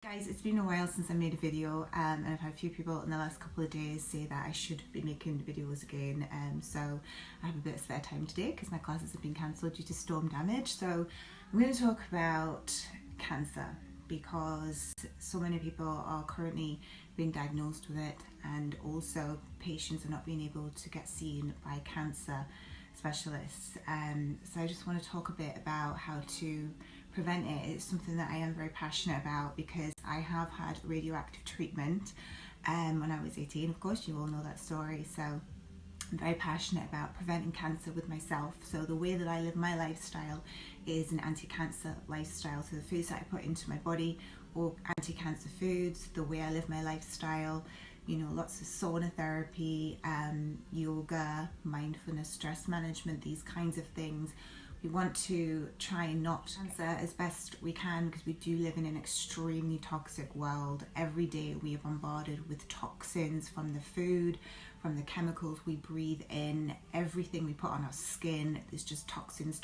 Guys, it's been a while since I made a video and I've had a few people in the last couple of days say that I should be making videos again, so I have a bit of spare time today because my classes have been cancelled due to storm damage. So I'm going to talk about cancer because so many people are currently being diagnosed with it, and also patients are not being able to get seen by cancer specialists. So I just want to talk a bit about how to prevent it. It's something that I am very passionate about because I have had radioactive treatment when I was 18. Of course, you all know that story. So I'm very passionate about preventing cancer with myself. So the way that I live my lifestyle is an anti-cancer lifestyle. So the foods that I put into my body, or anti-cancer foods, the way I live my lifestyle, you know, lots of sauna therapy, yoga, mindfulness, stress management, these kinds of things. We want to try and not cancer as best we can because we do live in an extremely toxic world. Every day we are bombarded with toxins from the food, from the chemicals we breathe in, everything we put on our skin. There's just toxins,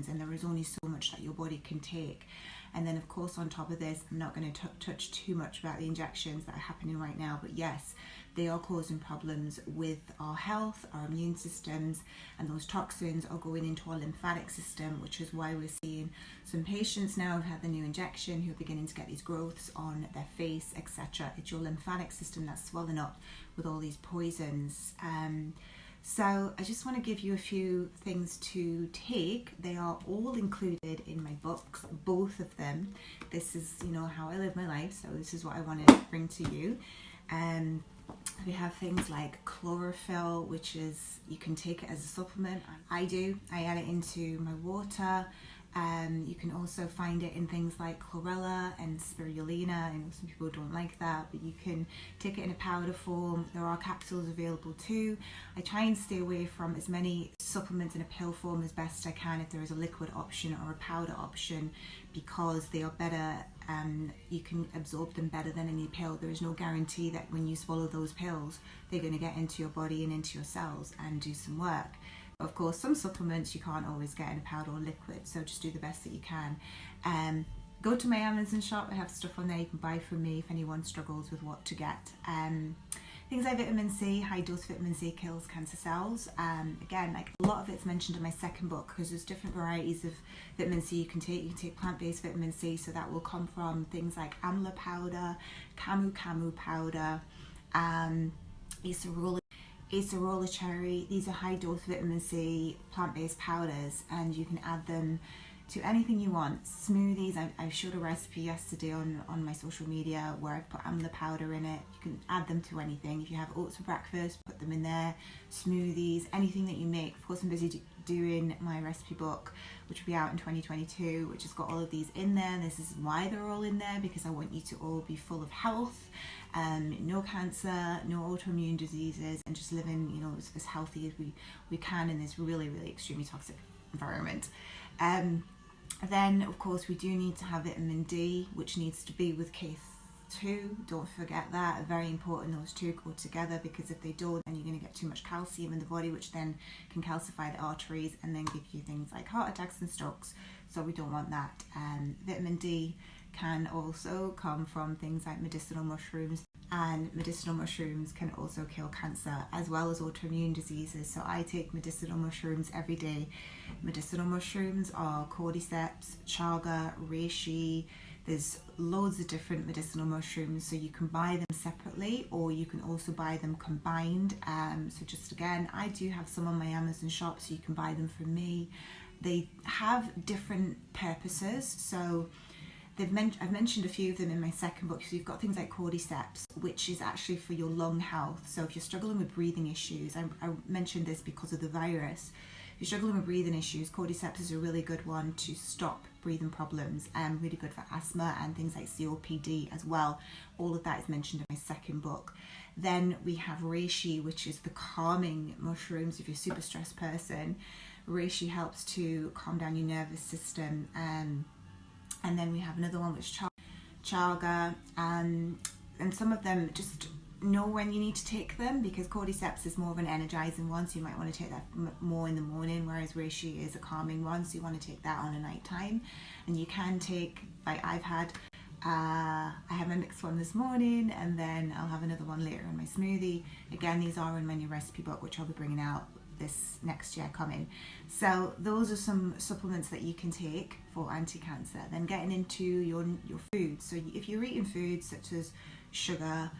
and there is only so much that your body can take. And then of course on top of this, I'm not going to touch too much about the injections that are happening right now, but yes, they are causing problems with our health, our immune systems, and those toxins are going into our lymphatic system, which is why we're seeing some patients now who've had the new injection who are beginning to get these growths on their face, etc. It's your lymphatic system that's swelling up with all these poisons. So I just want to give you a few things to take. They are all included in my books, both of them. This is, you know, how I live my life, so this is what I want to bring to you. We have things like chlorophyll, which is, you can take it as a supplement. I add it into my water. You can also find it in things like chlorella and spirulina. I know some people don't like that, but you can take it in a powder form. There are capsules available too. I try and stay away from as many supplements in a pill form as best I can if there is a liquid option or a powder option, because they are better. You can absorb them better than any pill. There is no guarantee that when you swallow those pills, they're going to get into your body and into your cells and do some work. Of course, some supplements you can't always get in a powder or liquid, so just do the best that you can. Go to my Amazon shop. I have stuff on there you can buy from me if anyone struggles with what to get. Things like vitamin C, high dose vitamin C kills cancer cells. Again, like a lot of it's mentioned in my second book, because there's different varieties of vitamin C you can take. You can take plant-based vitamin C, so that will come from things like amla powder, camu powder, acerola cherry. These are high dose vitamin C plant-based powders, and you can add them to anything you want. Smoothies, I showed a recipe yesterday on my social media where I've put amla powder in it. You can add them to anything. If you have oats for breakfast, put them in there. Smoothies, anything that you make. Of course, I'm busy doing my recipe book, which will be out in 2022, which has got all of these in there. This is why they're all in there, because I want you to all be full of health, no cancer, no autoimmune diseases, and just living, you know, as healthy as we can in this really, really extremely toxic environment. Then of course we do need to have vitamin D, which needs to be with K2. Don't forget that. Very important, those two go together, because if they don't, then you're going to get too much calcium in the body, which then can calcify the arteries and then give you things like heart attacks and strokes. So we don't want that. Vitamin D can also come from things like medicinal mushrooms, and medicinal mushrooms can also kill cancer as well as autoimmune diseases. So I take medicinal mushrooms every day. Medicinal mushrooms are cordyceps, chaga, reishi. There's loads of different medicinal mushrooms, so you can buy them separately or you can also buy them combined. So just again, I do have some on my Amazon shop, so you can buy them from me. They have different purposes, so I've mentioned a few of them in my second book. So you've got things like cordyceps, which is actually for your lung health. So if you're struggling with breathing issues, I mentioned this because of the virus. If you're struggling with breathing issues, cordyceps is a really good one to stop breathing problems, and really good for asthma and things like COPD as well. All of that is mentioned in my second book. Then we have reishi, which is the calming mushrooms. If you're a super stressed person, reishi helps to calm down your nervous system. And then we have another one which is chaga, and some of them just know when you need to take them, because cordyceps is more of an energizing one, so you might want to take that more in the morning, whereas reishi is a calming one, so you want to take that on a night time. And you can take, like I've had I had my mixed one this morning, and then I'll have another one later in my smoothie. Again, these are in my new recipe book, which I'll be bringing out this next year coming. So those are some supplements that you can take for anti-cancer. Then getting into your foods. So if you're eating foods such as sugar,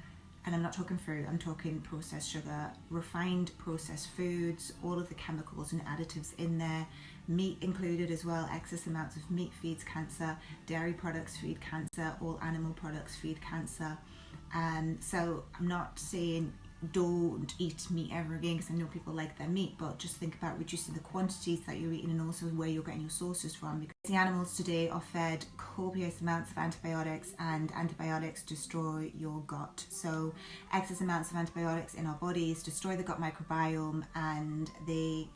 and I'm not talking fruit, I'm talking processed sugar, refined processed foods, all of the chemicals and additives in there, meat included as well. Excess amounts of meat feeds cancer, dairy products feed cancer, all animal products feed cancer. So I'm not saying don't eat meat ever again, because I know people like their meat, but just think about reducing the quantities that you're eating and also where you're getting your sources from, because the animals today are fed copious amounts of antibiotics, and antibiotics destroy your gut. So excess amounts of antibiotics in our bodies destroy the gut microbiome, and they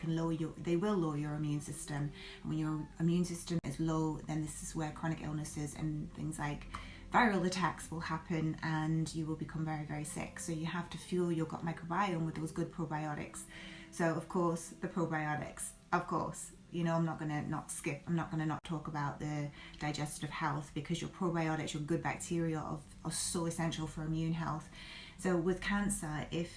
will lower your immune system. And when your immune system is low, then this is where chronic illnesses and things like viral attacks will happen, and you will become very, very sick. So you have to fuel your gut microbiome with those good probiotics. So of course, the probiotics, of course, you know, I'm not going to not talk about the digestive health, because your probiotics, your good bacteria are so essential for immune health. So with cancer, if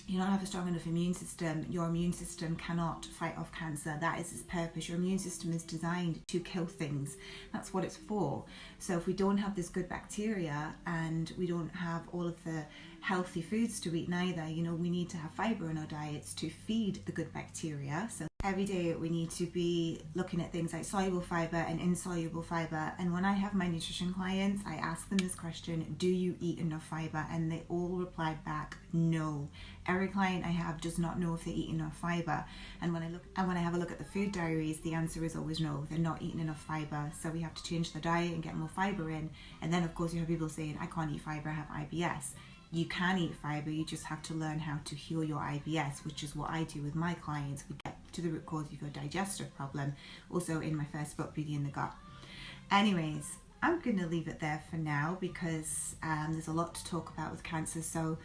you don't have a strong enough immune system, your immune system cannot fight off cancer. That is its purpose. Your immune system is designed to kill things. That's what it's for. So if we don't have this good bacteria, and we don't have all of the healthy foods to eat neither, you know, we need to have fiber in our diets to feed the good bacteria. So every day we need to be looking at things like soluble fiber and insoluble fiber. And when I have my nutrition clients, I ask them this question: do you eat enough fiber? And they all reply back, no. Every client I have does not know if they eat enough fiber. And when I have a look at the food diaries, the answer is always no. They're not eating enough fiber. So we have to change the diet and get more fiber in. And then of course you have people saying, I can't eat fiber, I have IBS. You can eat fiber, you just have to learn how to heal your IBS, which is what I do with my clients. We get to the root cause of your digestive problem, also in my first book, Beauty in the Gut. Anyways, I'm going to leave it there for now, because there's a lot to talk about with cancer. So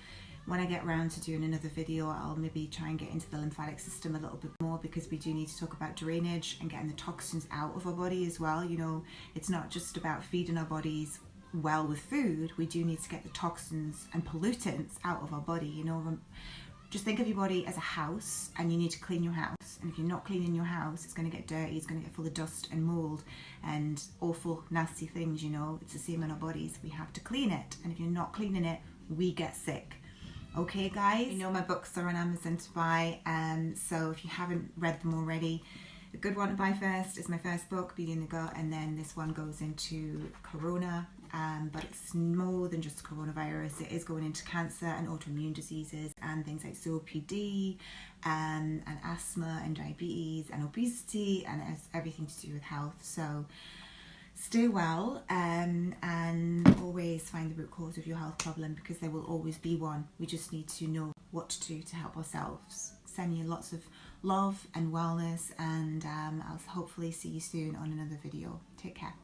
when I get around to doing another video, I'll maybe try and get into the lymphatic system a little bit more, because we do need to talk about drainage and getting the toxins out of our body as well. You know, it's not just about feeding our bodies well with food. We do need to get the toxins and pollutants out of our body. You know, just think of your body as a house, and you need to clean your house. And if you're not cleaning your house, it's going to get dirty, it's going to get full of dust and mold and awful nasty things. You know, it's the same in our bodies. We have to clean it, and if you're not cleaning it, we get sick. Okay guys, you know my books are on Amazon to buy, so if you haven't read them already, the good one to buy first is my first book, Beauty in the Gut, and then this one goes into corona, but it's more than just coronavirus. It is going into cancer and autoimmune diseases and things like COPD and asthma and diabetes and obesity, and it's everything to do with health. So stay well, and always find the root cause of your health problem, because there will always be one. We just need to know what to do to help ourselves. Send you lots of love and wellness, and I'll hopefully see you soon on another video. Take care.